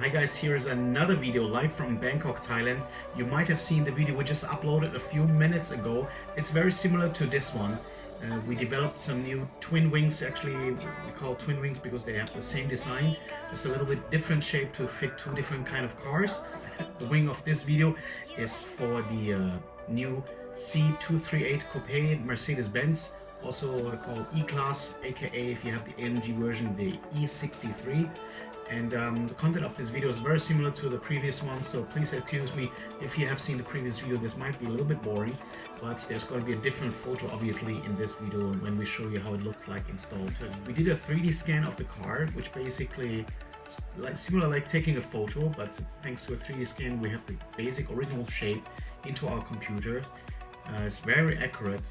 Hi guys, here is another video live from Bangkok, Thailand. You might have seen the video we just uploaded a few minutes ago. It's very similar to this one. We developed some new twin wings. Actually, we call twin wings because they have the same design. It's a little bit different shape to fit two different kind of cars. The wing of this video is for the new C238 Coupe Mercedes-Benz, also called E-Class, aka if you have the AMG version, the E63. And the content of this video is very similar to the previous one, so please excuse me if you have seen the previous video. This might be a little bit boring, but there's going to be a different photo obviously in this video when we show you how it looks like installed. We did a 3D scan of the car, which basically similar like taking a photo, but thanks to a 3D scan we have the basic original shape into our computers. It's very accurate.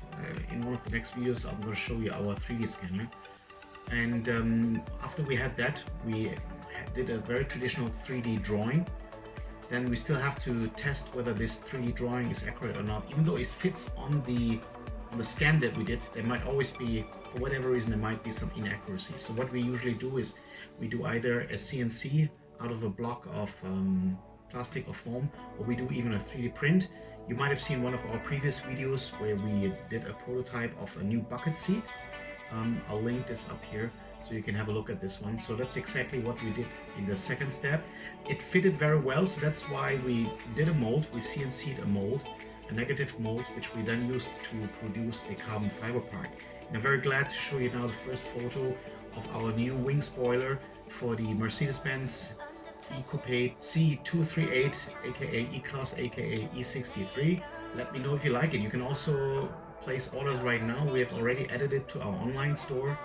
In one of the next videos I'm going to show you our 3D scanner. And after we had that, we did a very traditional 3D drawing. Then we still have to test whether this 3D drawing is accurate or not. Even though it fits on the scan that we did, there might always be, for whatever reason, there might be some inaccuracies. So what we usually do is we do either a CNC out of a block of plastic or foam, or we do even a 3D print. You might have seen one of our previous videos where we did a prototype of a new bucket seat. I'll link this up here so you can have a look at this one. So that's exactly what we did in the second step. It fitted very well, so that's why we did a mold. We CNC'd a mold, a negative mold, which we then used to produce a carbon fiber part. And I'm very glad to show you now the first photo of our new wing spoiler for the Mercedes-Benz E-Coupe C238, aka E-Class, aka E63. Let me know if you like it. You can also place orders right now. We have already added it to our online store.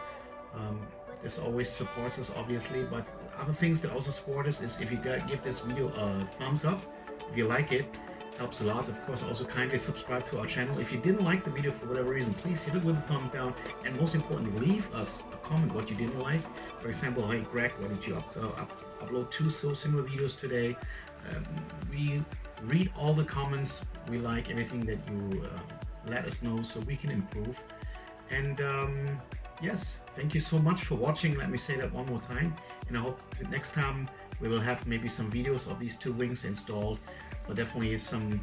This always supports us obviously, but other things that also support us is if you give this video a thumbs up. If you like it, helps a lot. Of course, also kindly subscribe to our channel. If you didn't like the video for whatever reason, please hit it with a thumbs down, and most importantly, leave us a comment what you didn't like. For example, hey Greg, why did you upload two so similar videos today? We read all the comments. We like anything that you let us know so we can improve. And yes, thank you so much for watching. Let me say that one more time, and I hope that next time we will have maybe some videos of these two wings installed, but definitely some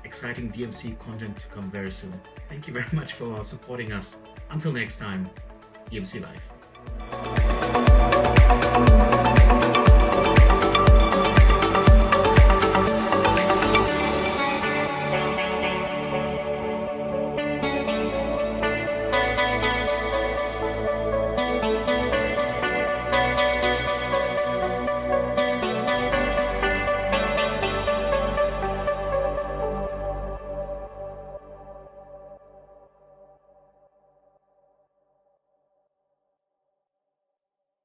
exciting DMC content to come very soon. Thank you very much for supporting us. Until next time, DMC Life.